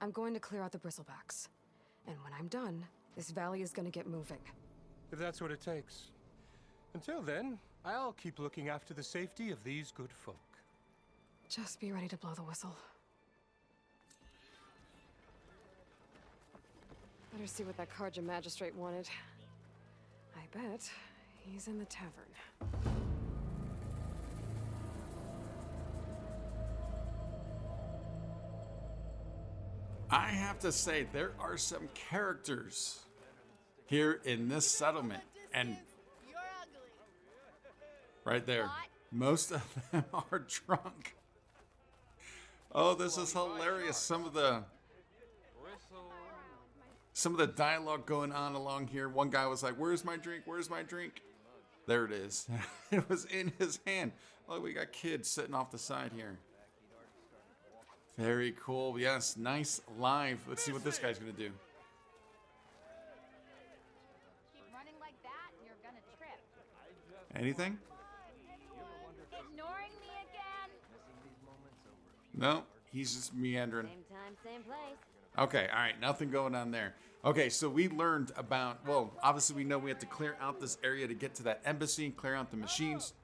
I'm going to clear out the bristlebacks. And when I'm done, this valley is gonna get moving. If that's what it takes. Until then, I'll keep looking after the safety of these good folk. Just be ready to blow the whistle. Better see what that Karja magistrate wanted. I bet he's in the tavern. I have to say, there are some characters here in this settlement, and right there, most of them are drunk. Oh, this is hilarious. Some of the dialogue going on along here. One guy was like, "Where's my drink? Where's my drink?" There it is. It was in his hand. Oh, we got kids sitting off the side here. Very cool. Yes, nice live. Let's see what this guy's gonna do. Keep running like that, and you're gonna trip. Anything? Ignoring me again. No, he's just meandering. Same time, same place. Okay, all right, nothing going on there. Okay, so we learned about, well, obviously we know we have to clear out this area to get to that embassy, clear out the machines.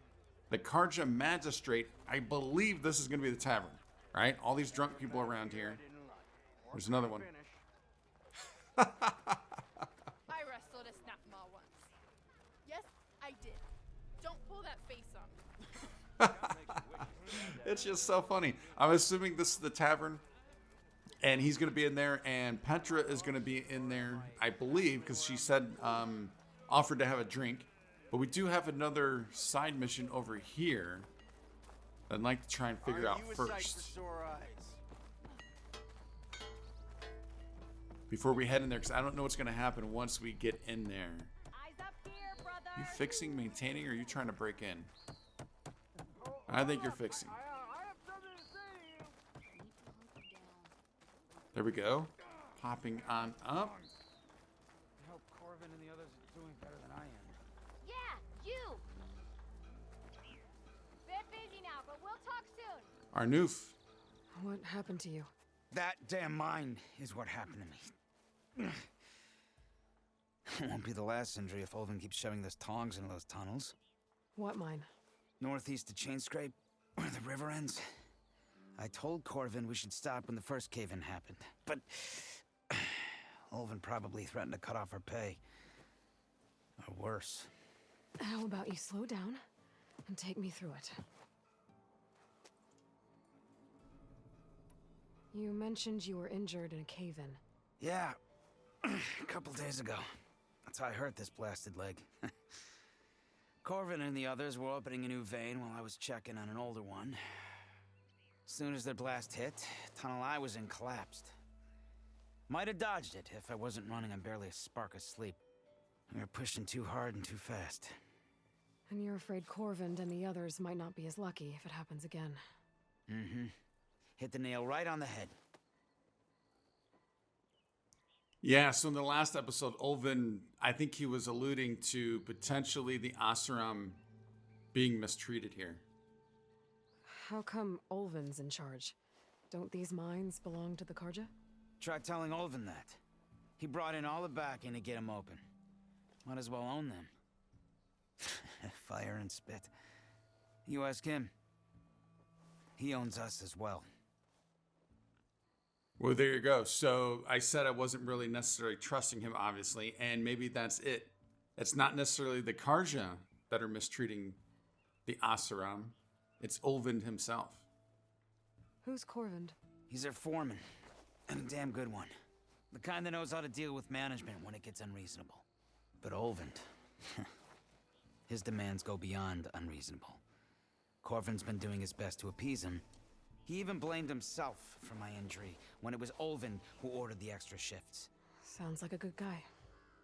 The Karja magistrate, I believe this is gonna be the tavern. Right? All these drunk people around here. There's another one. I wrestled a snapmaw once. Yes, I did. Don't pull that face on me. It's just so funny. I'm assuming this is the tavern, and he's going to be in there, and Petra is going to be in there, I believe, because she said offered to have a drink. But we do have another side mission over here I'd like to try and figure out first. Before we head in there, because I don't know what's going to happen once we get in there. Eyes up here, brother. You fixing, maintaining, or are you trying to break in? I think you're fixing. There we go. Popping on up. I hope Corvin and the others are doing better than I am. Yeah, you. Bit busy now, but we'll talk soon. Arnoof. What happened to you? That damn mine is what happened to me. It won't be the last injury if Ulvin keeps shoving those tongs into those tunnels. What mine? Northeast of Chain Scrape, where the river ends. I told Corvin we should stop when the first cave-in happened, but Ulvin probably threatened to cut off our pay. Or worse. How about you slow down and take me through it? You mentioned you were injured in a cave-in. Yeah, a couple days ago. That's how I hurt this blasted leg. Corvin and the others were opening a new vein while I was checking on an older one. As soon as their blast hit, tunnel I was in collapsed. Might have dodged it if I wasn't running on barely a spark of sleep. We were pushing too hard and too fast. And you're afraid Corvin and the others might not be as lucky if it happens again. Mm-hmm. Hit the nail right on the head. Yeah, so in the last episode, Ulvin, I think he was alluding to potentially the Asuram being mistreated here. How come Ulvin's in charge? Don't these mines belong to the Karja? Try telling Ulvin that. He brought in all the backing to get them open. Might as well own them. Fire and spit. You ask him. He owns us as well. Well, there you go. So I said I wasn't really necessarily trusting him, obviously, and maybe that's it. It's not necessarily the Karja that are mistreating the Asuram. It's Ulvin himself. Who's Corvin? He's their foreman, and a damn good one. The kind that knows how to deal with management when it gets unreasonable. But Ulvin, his demands go beyond unreasonable. Corvin's been doing his best to appease him. He even blamed himself for my injury when it was Ulvin who ordered the extra shifts. Sounds like a good guy.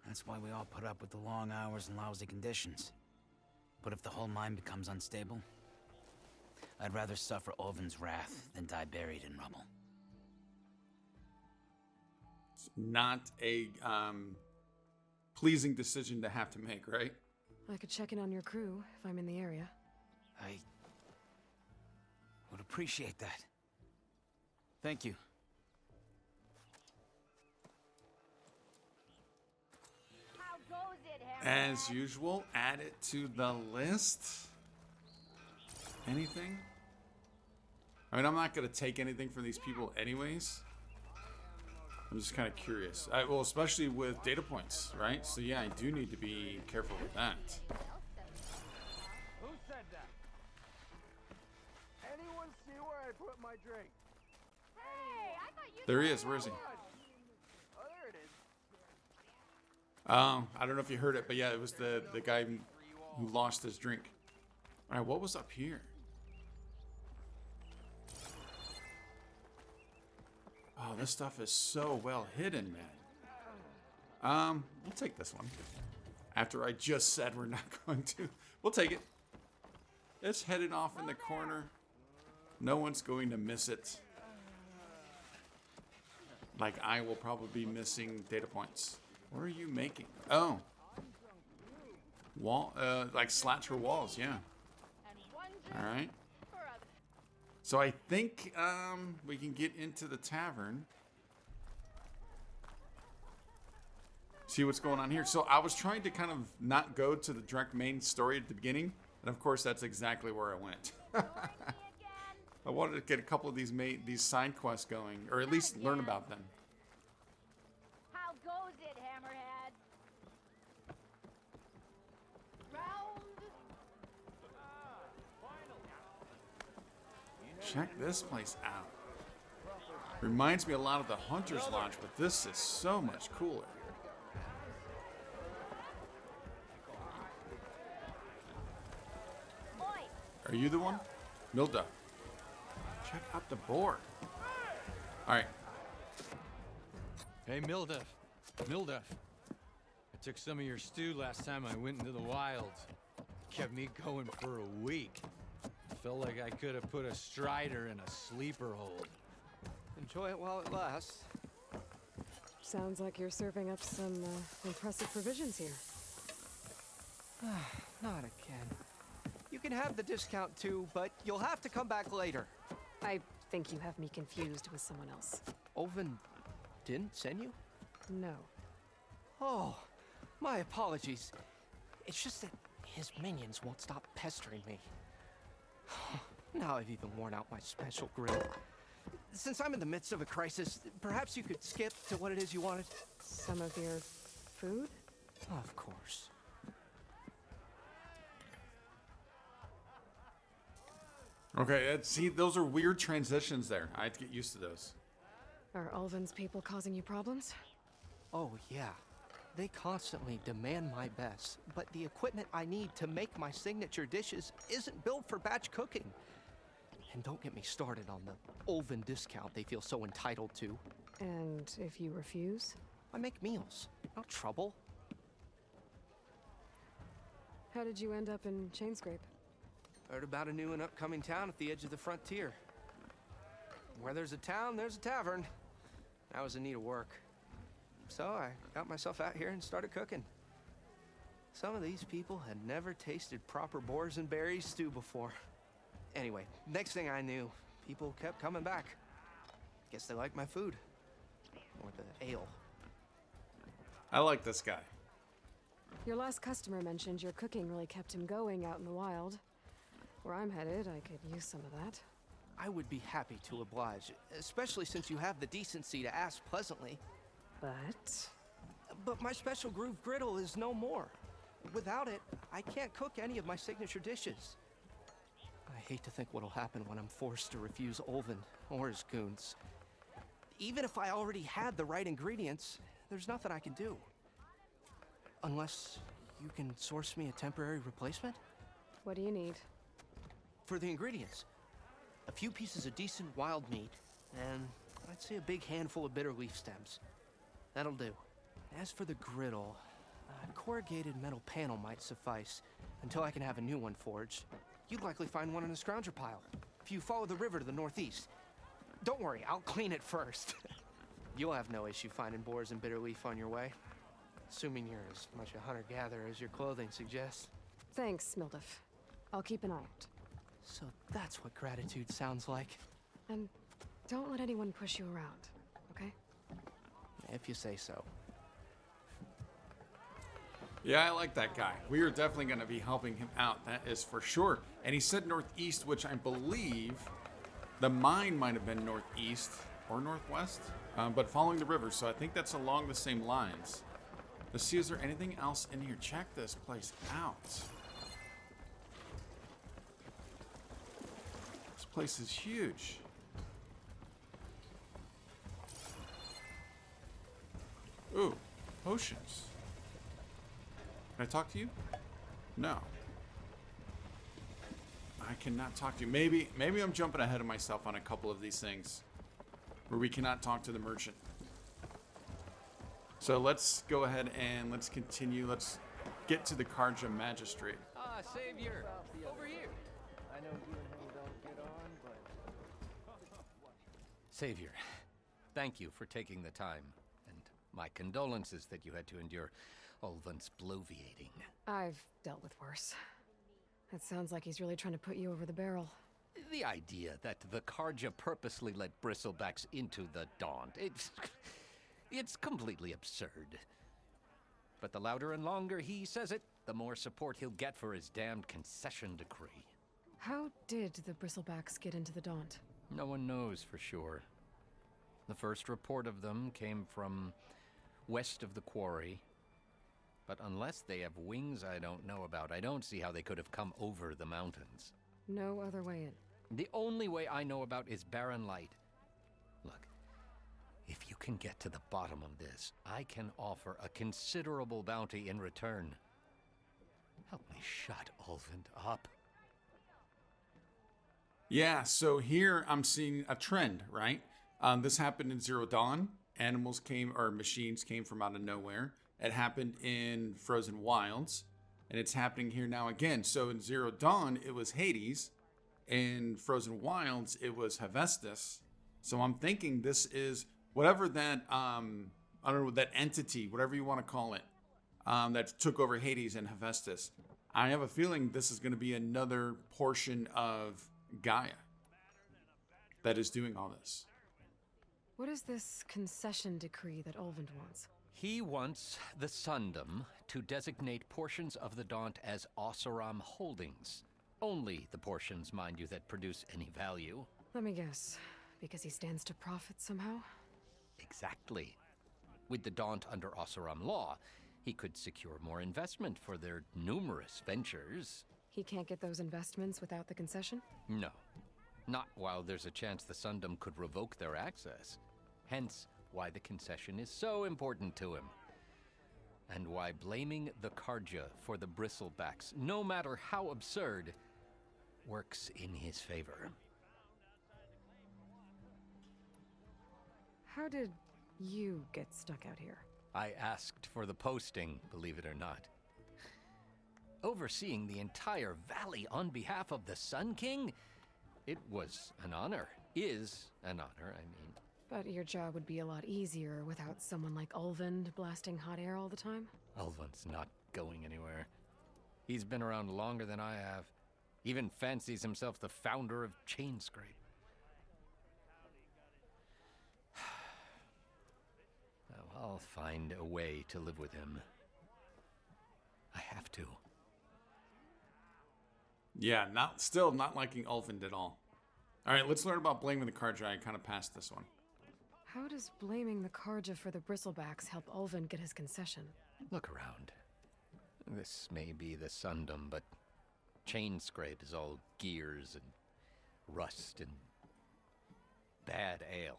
That's why we all put up with the long hours and lousy conditions. But if the whole mine becomes unstable, I'd rather suffer Ulvin's wrath than die buried in rubble. It's not a pleasing decision to have to make, right? I could check in on your crew if I'm in the area. I would appreciate that. Thank you. As usual, add it to the list. Anything? I mean, I'm not going to take anything from these people anyways. I'm just kind of curious. Well, especially with data points, right? So yeah, I do need to be careful with that. Who said that? Anyone see where I put my drink? Hey, I thought you. There he is. Where is he? Oh, there it is. I don't know if you heard it, but yeah, it was the guy who lost his drink. All right, what was up here? Oh, this stuff is so well hidden, man. We'll take this one. After I just said we're not going to. We'll take it. It's headed off in the corner. No one's going to miss it. Like I will probably be missing data points. What are you making? Oh. Wall, like slats for walls, yeah. All right. So I think we can get into the tavern. See what's going on here. So I was trying to kind of not go to the direct main story at the beginning. And of course, that's exactly where I went. I wanted to get a couple of these side quests going. Or at least learn about them. How goes it, Hammerhead? Round. Check this place out. Reminds me a lot of the Hunter's Lodge, but this is so much cooler. Are you the one? Milda. Check out the board. Alright. Hey, Mildef. Mildef. I took some of your stew last time I went into the wilds. Kept me going for a week. Felt like I could have put a strider in a sleeper hold. Enjoy it while it lasts. Sounds like you're serving up some impressive provisions here. Not again. You can have the discount too, but you'll have to come back later. I think you have me confused with someone else. Oven didn't send you? No. Oh, my apologies. It's just that his minions won't stop pestering me. Now I've even worn out my special grill. Since I'm in the midst of a crisis, perhaps you could skip to what it is you wanted? Some of your food? Of course. Okay, see, those are weird transitions there. I have to get used to those. Are Ulvin's people causing you problems? Oh, yeah. They constantly demand my best, but the equipment I need to make my signature dishes isn't built for batch cooking. And don't get me started on the Ulvin discount they feel so entitled to. And if you refuse? I make meals, not trouble. How did you end up in Chainscrape? Heard about a new and upcoming town at the edge of the frontier. Where there's a town, there's a tavern. I was in need of work. So I got myself out here and started cooking. Some of these people had never tasted proper boars and berries stew before. Anyway, next thing I knew, people kept coming back. Guess they liked my food. Or the ale. I like this guy. Your last customer mentioned your cooking really kept him going out in the wild. Where I'm headed, I could use some of that. I would be happy to oblige, especially since you have the decency to ask pleasantly. But my special groove griddle is no more. Without it, I can't cook any of my signature dishes. I hate to think what'll happen when I'm forced to refuse Ulvin or his goons. Even if I already had the right ingredients, there's nothing I can do. Unless you can source me a temporary replacement? What do you need? For the ingredients, a few pieces of decent wild meat, and I'd say a big handful of bitter leaf stems. That'll do. As for the griddle, a corrugated metal panel might suffice until I can have a new one forged. You'd likely find one in a scrounger pile if you follow the river to the northeast. Don't worry, I'll clean it first. You'll have no issue finding boars and bitter leaf on your way, assuming you're as much a hunter-gatherer as your clothing suggests. Thanks, Mildef. I'll keep an eye out. So that's what gratitude sounds like. And don't let anyone push you around, okay? If you say so. Yeah, I like that guy. We are definitely going to be helping him out. That is for sure. And he said northeast, which I believe the mine might have been northeast or northwest, but following the river. So I think that's along the same lines. Let's see, is there anything else in here? Check this place out. This place is huge. Ooh, potions. Can I talk to you? No. I cannot talk to you. Maybe I'm jumping ahead of myself on a couple of these things where we cannot talk to the merchant. So let's go ahead and let's continue. Let's get to the Karja Magistrate. Ah, Savior, over here. I know you and him don't get on, but Savior, thank you for taking the time, and my condolences that you had to endure Ulvund's bloviating. I've dealt with worse. It sounds like he's really trying to put you over the barrel. The idea that the Karja purposely let bristlebacks into the Daunt, it's completely absurd. But the louder and longer he says it, the more support he'll get for his damned concession decree. How did the bristlebacks get into the Daunt? No one knows for sure. The first report of them came from west of the quarry. But unless they have wings I don't know about, I don't see how they could have come over the mountains. No other way in. The only way I know about is barren light. Look, if you can get to the bottom of this, I can offer a considerable bounty in return. Help me shut Ulvund up. Yeah, so here I'm seeing a trend, right? This happened in Zero Dawn. Animals came, or machines came from out of nowhere. It happened in Frozen Wilds, and it's happening here now again. So in Zero Dawn, it was Hades. In Frozen Wilds, it was Hephaestus. So I'm thinking this is whatever that, I don't know, that entity, whatever you want to call it, that took over Hades and Hephaestus. I have a feeling this is going to be another portion of Gaia that is doing all this. What is this concession decree that Ulvund wants? He wants the Sundom to designate portions of the Daunt as Oseram holdings. Only the portions, mind you, that produce any value. Let me guess. Because he stands to profit somehow? Exactly. With the Daunt under Oseram law, he could secure more investment for their numerous ventures. He can't get those investments without the concession? No. Not while there's a chance the Sundom could revoke their access. Hence, why the concession is so important to him. And why blaming the Karja for the bristlebacks, no matter how absurd, works in his favor. How did you get stuck out here? I asked for the posting, believe it or not. Overseeing the entire valley on behalf of the Sun King? It was an honor. Is an honor, I mean. But your job would be a lot easier without someone like Ulvund blasting hot air all the time? Ulvund's not going anywhere. He's been around longer than I have. Even fancies himself the founder of Chainscrape. I'll find a way to live with him. I have to. Yeah, still not liking Ulvund at all. All right, let's learn about blaming the Karja. I kind of passed this one. How does blaming the Karja for the bristlebacks help Ulvund get his concession? Look around. This may be the Sundom, but Chainscrape is all gears and rust and bad ale.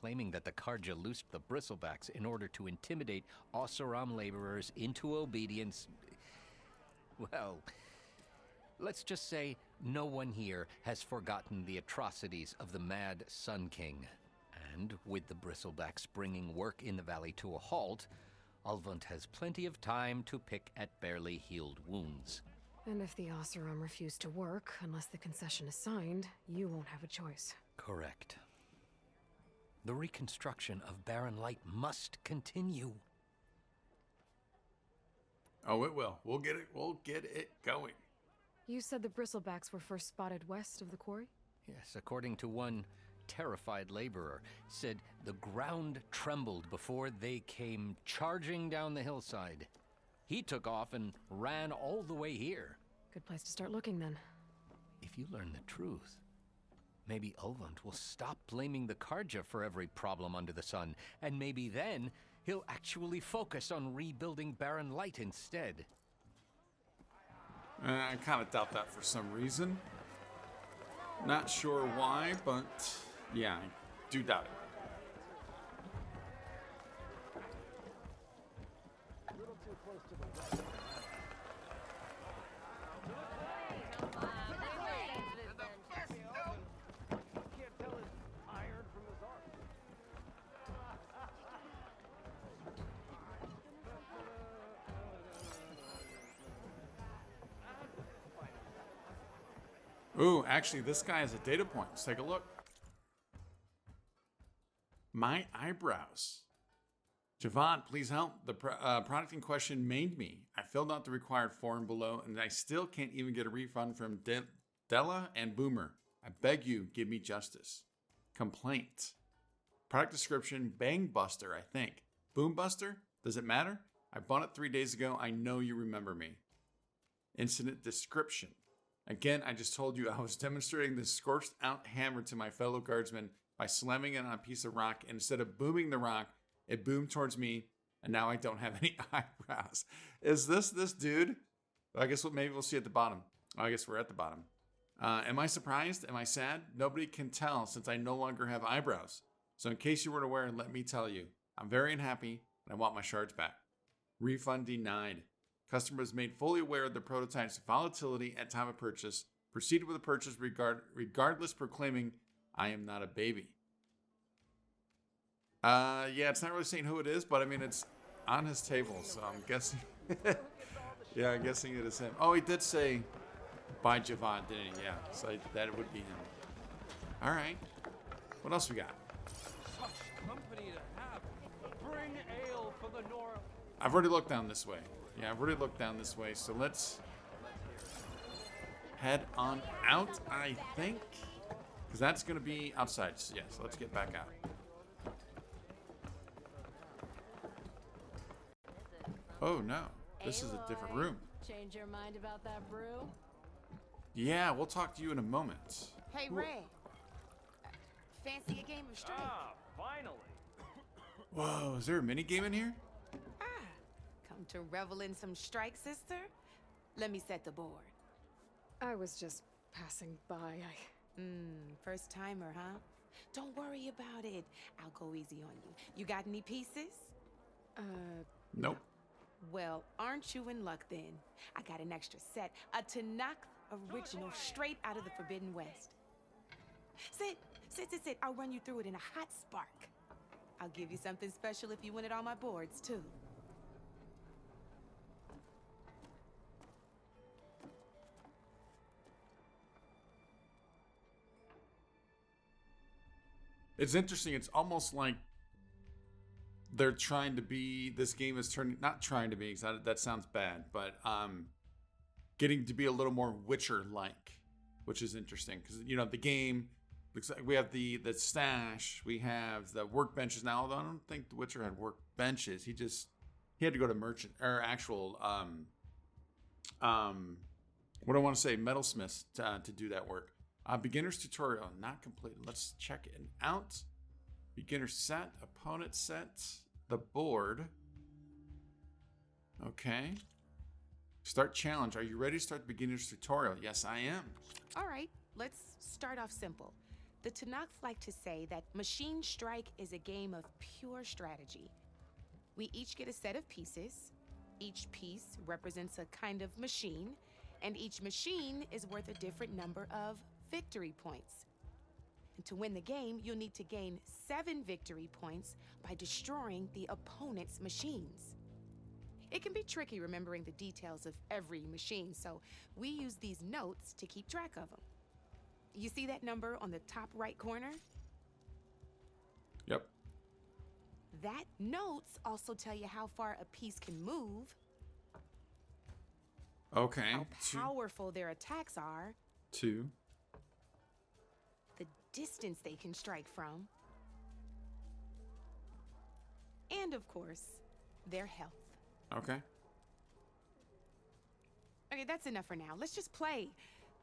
Claiming that the Karja loosed the bristlebacks in order to intimidate Oseram laborers into obedience. Well, let's just say no one here has forgotten the atrocities of the Mad Sun King. And with the bristlebacks bringing work in the valley to a halt, Ulvund has plenty of time to pick at barely healed wounds. And if the Oseram refuse to work, unless the concession is signed, you won't have a choice. Correct. The reconstruction of Barren Light must continue. Oh, it will. We'll get it going. You said the bristlebacks were first spotted west of the quarry? Yes, according to one terrified laborer, said the ground trembled before they came charging down the hillside. He took off and ran all the way here. Good place to start looking then. If you learn the truth, maybe Ulvund will stop blaming the Karja for every problem under the sun, and maybe then he'll actually focus on rebuilding Barren Light instead. I kind of doubt that for some reason. Not sure why, but yeah, I do doubt it. Ooh, actually, this guy has a data point. Let's take a look. My eyebrows. Javad, please help. The product in question maimed me. I filled out the required form below, and I still can't even get a refund from Della and Boomer. I beg you, give me justice. Complaint. Product description, Bang Buster, I think. Boom Buster? Does it matter? I bought it 3 days ago. I know you remember me. Incident description. Again, I just told you I was demonstrating this scorched out hammer to my fellow guardsmen by slamming it on a piece of rock. And instead of booming the rock, it boomed towards me, and now I don't have any eyebrows. Is this dude? I guess maybe we'll see at the bottom. I guess we're at the bottom. Am I surprised? Am I sad? Nobody can tell since I no longer have eyebrows. So in case you weren't aware, let me tell you, I'm very unhappy, and I want my shards back. Refund denied. Customer is made fully aware of the prototype's volatility at time of purchase. Proceeded with the purchase regardless, proclaiming, I am not a baby. Yeah, it's not really saying who it is, but I mean, it's on his table, so I'm guessing. Yeah, I'm guessing it is him. Oh, he did say by Javad, didn't he? Yeah, so that would be him. All right. What else we got? Such company to have. Bring ale for the north. I've already looked down this way. Yeah, I've already looked down this way, so let's head on out, I think. Because that's going to be outside. So yeah, so let's get back out. Oh, no. This is a different room. Change your mind about that brew? Yeah, we'll talk to you in a moment. Hey, Ray. Fancy a game of strike? Ah, finally. Whoa, is there a mini game in here? Come to revel in some strike, sister? Let me set the board. I was just passing by. First timer, huh? Don't worry about it. I'll go easy on you. You got any pieces? Nope. Well, aren't you in luck then? I got an extra set, a Tanakh original straight out of the Forbidden West. Sit. I'll run you through it in a hot spark. I'll give you something special if you win it on my boards, too. It's interesting. It's almost like they're trying to be, this game is turning, not trying to be, because that sounds bad, but getting to be a little more Witcher-like, which is interesting. Because, you know, the game, looks like we have the stash, we have the workbenches now, although I don't think The Witcher had workbenches. He had to go to merchant, or actual, what do I want to say, metalsmiths to do that work. Beginner's tutorial, not completed. Let's check it out. Beginner set, opponent set, the board. Okay. Start challenge. Are you ready to start the beginner's tutorial? Yes, I am. All right, let's start off simple. The Tanakhs like to say that Machine Strike is a game of pure strategy. We each get a set of pieces. Each piece represents a kind of machine, and each machine is worth a different number of victory points. And to win the game, you'll need to gain 7 victory points by destroying the opponent's machines. It can be tricky remembering the details of every machine, so we use these notes to keep track of them. You see that number on the top right corner? Yep. That notes also tell you how far a piece can move, Okay. how powerful their attacks are, 2. the distance they can strike from, and of course, their health. Okay. Okay, that's enough for now. Let's just play.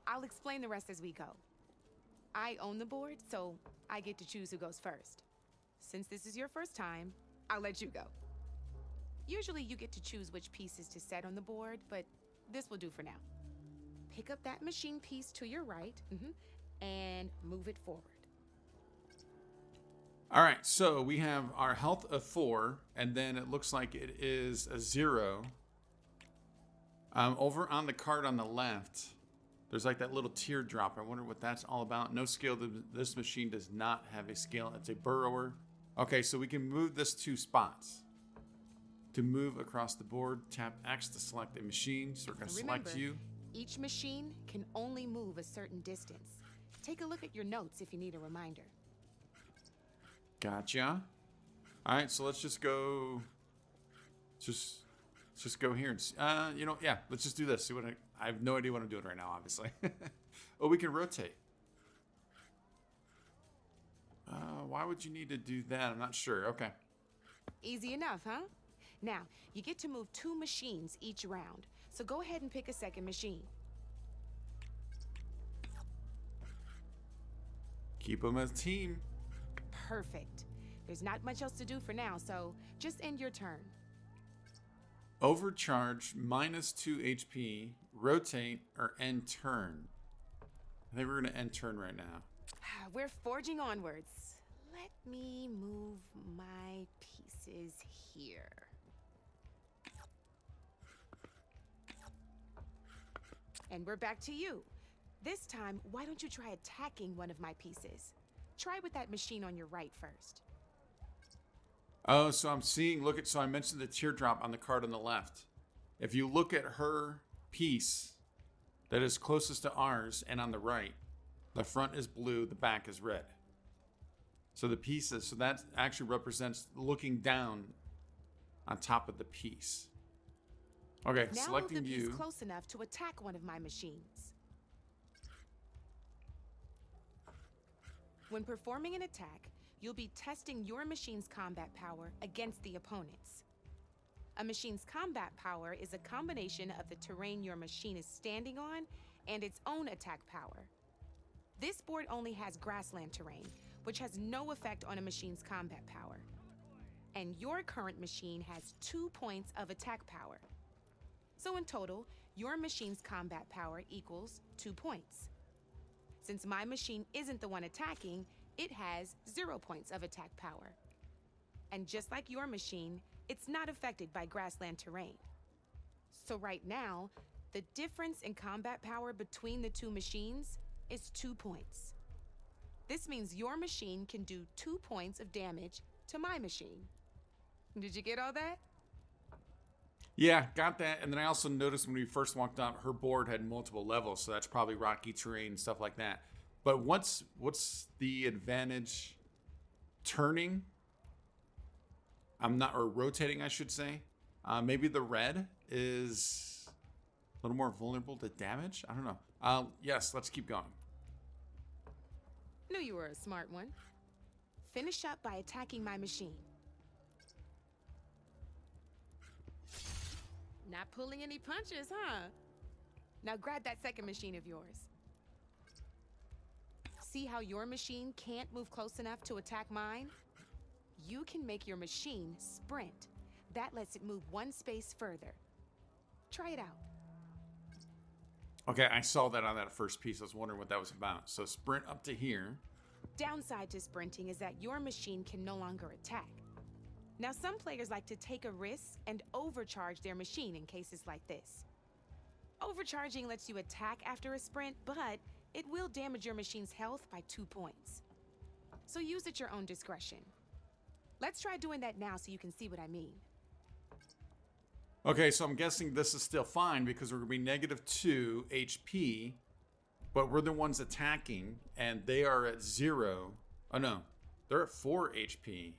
I'll explain the rest as we go. I own the board, so I get to choose who goes first. Since this is your first time, I'll let you go. Usually you get to choose which pieces to set on the board, but this will do for now. Pick up that machine piece to your right, and move it forward. All right, so we have our health of 4, and then it looks like it is a 0. Over on the card on the left, there's like that little teardrop. I wonder what that's all about. No skill. This machine does not have a skill. It's a burrower. Okay, so we can move this 2 spots. To move across the board, tap X to select a machine. So we're going to select you. Each machine can only move a certain distance. Take a look at your notes if you need a reminder. Gotcha. All right, so let's just go. Let's just go here and you know, yeah, let's just do this. See what I have no idea what I'm doing right now, obviously. Oh, we can rotate. Why would you need to do that? I'm not sure. Okay. Easy enough, huh? Now, you get to move 2 machines each round. So go ahead and pick a second machine. Keep them as a team. Perfect. There's not much else to do for now, so just end your turn. Overcharge, -2 HP, rotate, or end turn. I think we're going to end turn right now. We're forging onwards. Let me move my pieces here. And we're back to you. This time, why don't you try attacking one of my pieces? Try with that machine on your right first. Oh, so I'm seeing, so I mentioned the teardrop on the card on the left. If you look at her piece that is closest to ours and on the right, the front is blue, the back is red. So the pieces, so that actually represents looking down on top of the piece. Okay, now selecting move the piece you. close enough to attack one of my machines. When performing an attack, you'll be testing your machine's combat power against the opponent's. A machine's combat power is a combination of the terrain your machine is standing on and its own attack power. This board only has grassland terrain, which has no effect on a machine's combat power. And your current machine has 2 points of attack power. So in total, your machine's combat power equals 2 points. Since my machine isn't the one attacking, it has 0 points of attack power. And just like your machine, it's not affected by grassland terrain. So right now, the difference in combat power between the 2 machines is 2 points. This means your machine can do 2 points of damage to my machine. Did you get all that? Yeah, got that. And then I also noticed when we first walked up, her board had multiple levels, so that's probably rocky terrain and stuff like that. But what's the advantage turning? Or rotating, I should say. Maybe the red is a little more vulnerable to damage? I don't know. Yes, let's keep going. Knew you were a smart one. Finish up by attacking my machine. Not pulling any punches, huh? Now grab that second machine of yours. See how your machine can't move close enough to attack mine? You can make your machine sprint. That lets it move 1 space further. Try it out. Okay, I saw that on that first piece. I was wondering what that was about. So sprint up to here. Downside to sprinting is that your machine can no longer attack. Now, some players like to take a risk and overcharge their machine in cases like this. Overcharging lets you attack after a sprint, but it will damage your machine's health by 2 points. So use at your own discretion. Let's try doing that now so you can see what I mean. Okay, so I'm guessing this is still fine because we're going to be -2 HP, but we're the ones attacking, and they are at 0. Oh, no. They're at 4 HP.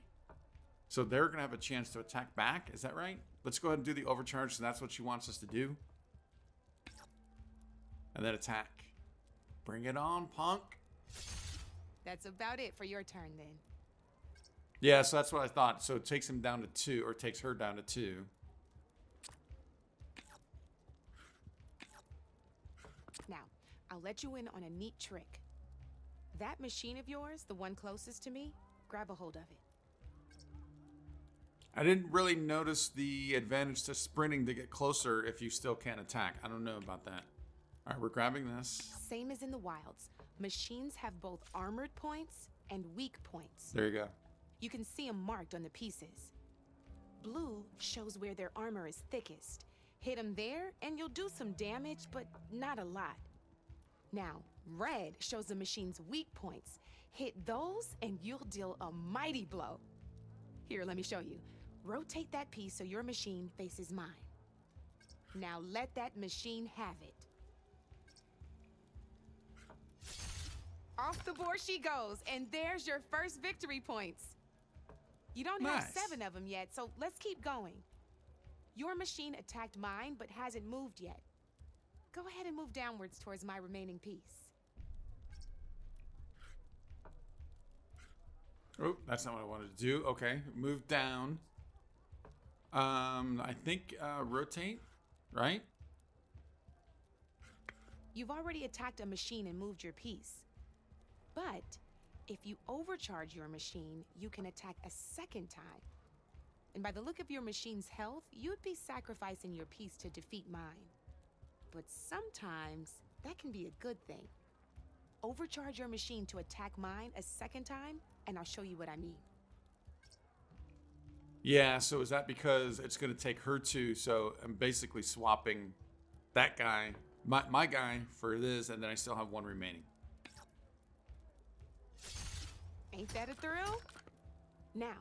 So they're going to have a chance to attack back. Is that right? Let's go ahead and do the overcharge, so that's what she wants us to do. And then attack. Bring it on, punk. That's about it for your turn, then. Yeah, so that's what I thought. So it takes him down to 2, or takes her down to 2. Now, I'll let you in on a neat trick. That machine of yours, the one closest to me, grab a hold of it. I didn't really notice the advantage to sprinting to get closer if you still can't attack. I don't know about that. All right, we're grabbing this. Same as in the wilds. Machines have both armored points and weak points. There you go. You can see them marked on the pieces. Blue shows where their armor is thickest. Hit them there and you'll do some damage, but not a lot. Now, red shows the machine's weak points. Hit those and you'll deal a mighty blow. Here, let me show you. Rotate that piece so your machine faces mine. Now let that machine have it. Off the board she goes, and there's your first victory points. You don't have 7 of them yet, so let's keep going. Your machine attacked mine, but hasn't moved yet. Go ahead and move downwards towards my remaining piece. Oh, that's not what I wanted to do. Okay, move down. I think rotate, right? You've already attacked a machine and moved your piece. But if you overcharge your machine, you can attack a second time. And by the look of your machine's health, you'd be sacrificing your piece to defeat mine. But sometimes that can be a good thing. Overcharge your machine to attack mine a second time, and I'll show you what I mean. Yeah, so is that because it's going to take her two? So I'm basically swapping that guy, my guy, for this, and then I still have one remaining. Ain't that a thrill? Now,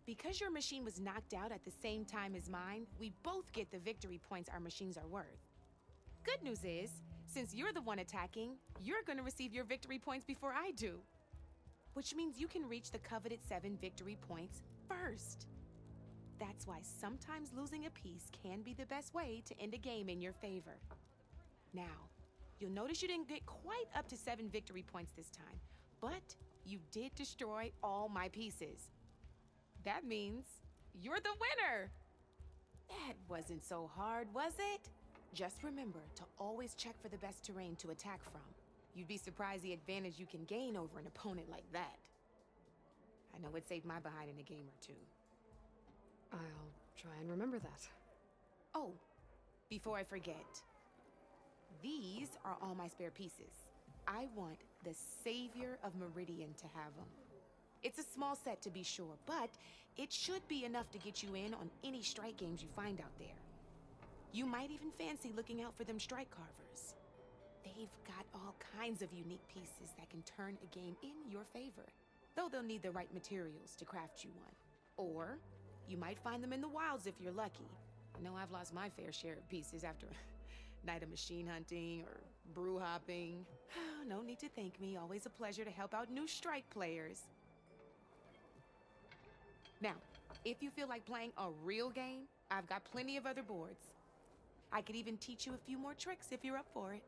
because your machine was knocked out at the same time as mine, we both get the victory points our machines are worth. Good news is, since you're the one attacking, you're going to receive your victory points before I do. Which means you can reach the coveted 7 victory points first. That's why sometimes losing a piece can be the best way to end a game in your favor. Now, you'll notice you didn't get quite up to 7 victory points this time, but you did destroy all my pieces. That means you're the winner! That wasn't so hard, was it? Just remember to always check for the best terrain to attack from. You'd be surprised the advantage you can gain over an opponent like that. I know it saved my behind in a game or two. I'll try and remember that. Oh, before I forget, these are all my spare pieces. I want the Savior of Meridian to have them. It's a small set to be sure, but it should be enough to get you in on any strike games you find out there. You might even fancy looking out for them strike carvers. They've got all kinds of unique pieces that can turn a game in your favor, though they'll need the right materials to craft you one. Or you might find them in the wilds if you're lucky. I know I've lost my fair share of pieces after a night of machine hunting or brew hopping. No need to thank me. Always a pleasure to help out new strike players. Now, if you feel like playing a real game, I've got plenty of other boards. I could even teach you a few more tricks if you're up for it.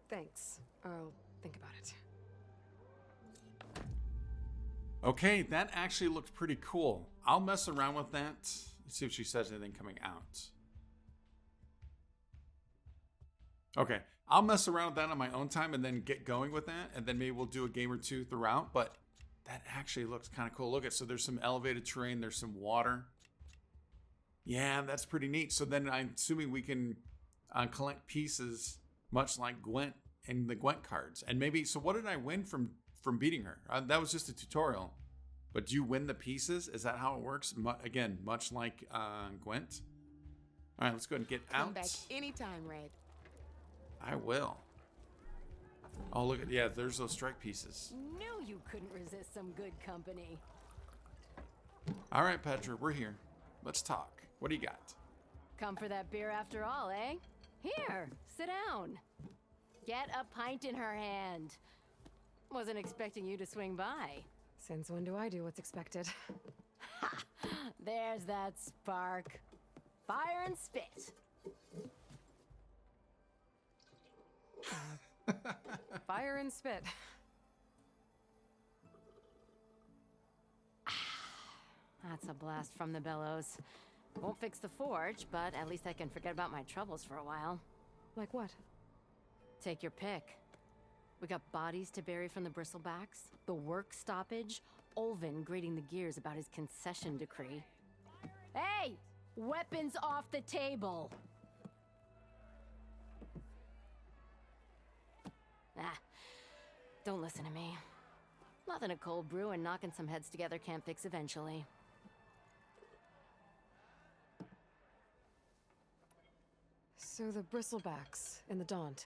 Thanks. I'll think about it. Okay, that actually looks pretty cool. I'll mess around with that. Let's see if she says anything coming out. Okay, I'll mess around with that on my own time and then get going with that, and then maybe we'll do a game or two throughout, but that actually looks kind of cool. Look at, so there's some elevated terrain, there's some water. Yeah, that's pretty neat. So then I'm assuming we can collect pieces much like Gwent and the Gwent cards. And maybe, so what did I win from beating her? That was just a tutorial. But do you win the pieces? Is that how it works? Again, much like Gwent. All right, let's go ahead and get out. Come back anytime, Red. I will. Oh, look at, yeah, there's those strike pieces. Knew you couldn't resist some good company. All right, Petra, we're here. Let's talk. What do you got? Come for that beer after all, eh? Here, sit down. Get a pint in her hand. Wasn't expecting you to swing by. Since when do I do what's expected? Ha! There's that spark. Fire and spit. Fire and spit. That's a blast from the bellows. Won't fix the forge, but at least I can forget about my troubles for a while. Like what? Take your pick. We got bodies to bury from the bristlebacks, the work stoppage, Olvin grating the gears about his concession decree. Hey! Weapons off the table! Ah, don't listen to me. Nothing a cold brew and knocking some heads together can't fix eventually. So the bristlebacks in the Daunt.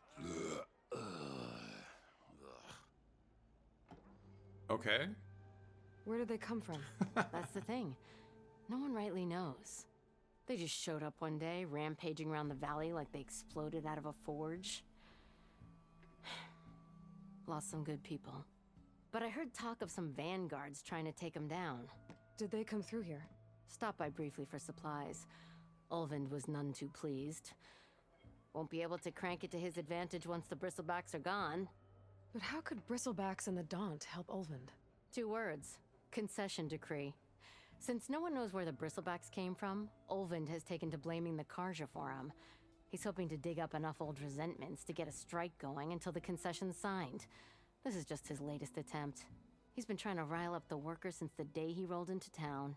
Okay. Where did they come from? That's the thing. No one rightly knows. They just showed up one day, rampaging around the valley like they exploded out of a forge. Lost some good people. But I heard talk of some vanguards trying to take them down. Did they come through here? Stopped by briefly for supplies. Ulvund was none too pleased. Won't be able to crank it to his advantage once the bristlebacks are gone. But how could bristlebacks and the Daunt help Ulvund? 2 words. Concession decree. Since no one knows where the bristlebacks came from, Ulvund has taken to blaming the Karja for him. He's hoping to dig up enough old resentments to get a strike going until the concession's signed. This is just his latest attempt. He's been trying to rile up the workers since the day he rolled into town.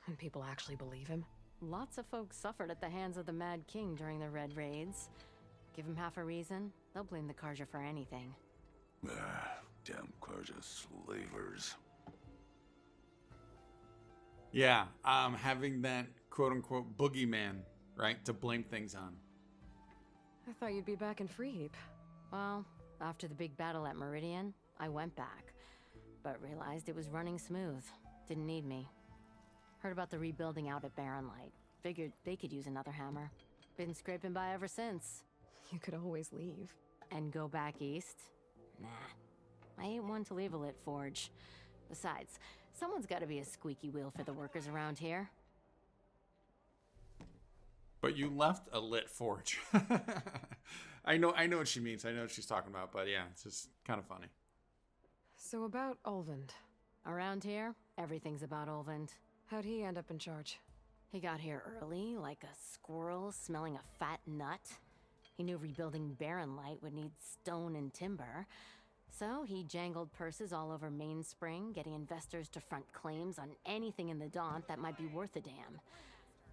And people actually believe him? Lots of folks suffered at the hands of the Mad King during the Red Raids. Give him half a reason, they'll blame the Karja for anything. Damn Karja slavers. Yeah, having that quote-unquote boogeyman, right, to blame things on. I thought you'd be back in Freeheap. Well, after the big battle at Meridian, I went back, but realized it was running smooth. Didn't need me. Heard about the rebuilding out at Barren Light. Figured they could use another hammer. Been scraping by ever since. You could always leave. And go back east? Nah. I ain't one to leave a lit forge. Besides, someone's gotta be a squeaky wheel for the workers around here. But you left a lit forge. I know what she means. I know what she's talking about, but yeah, it's just kind of funny. So about Ulvund. Around here, everything's about Ulvund. How'd he end up in charge? He got here early, like a squirrel smelling a fat nut. He knew rebuilding Barren Light would need stone and timber. So he jangled purses all over Mainspring, getting investors to front claims on anything in the Daunt that might be worth a damn.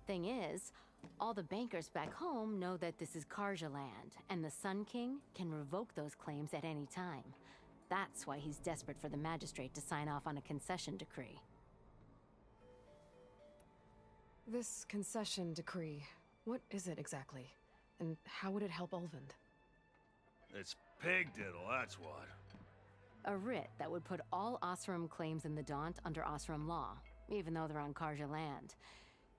Thing is, all the bankers back home know that this is Karja land, and the Sun King can revoke those claims at any time. That's why he's desperate for the magistrate to sign off on a concession decree. This concession decree, what is it exactly? And how would it help Ulvund? It's pig diddle, that's what. A writ that would put all Osram claims in the Daunt under Osram law, even though they're on Karja land.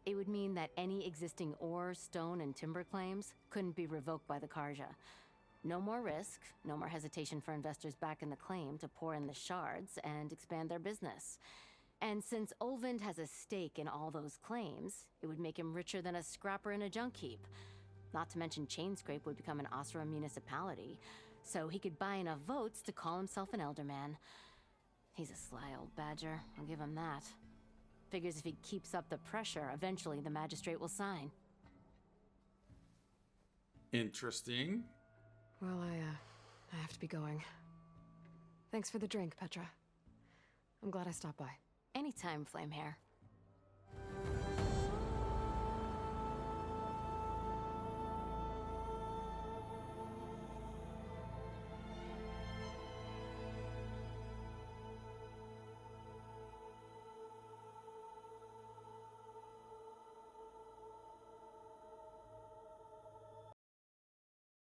It would mean that any existing ore, stone, and timber claims couldn't be revoked by the Karja. No more risk, no more hesitation for investors back in the claim to pour in the shards and expand their business. And since Ulvund has a stake in all those claims, it would make him richer than a scrapper in a junk heap. Not to mention Chainscrape would become an Osram municipality, so he could buy enough votes to call himself an elderman. He's a sly old badger, I'll give him that. Figures if he keeps up the pressure, eventually the magistrate will sign. Interesting. Well, I have to be going. Thanks for the drink, Petra. I'm glad I stopped by. Anytime, Flamehair.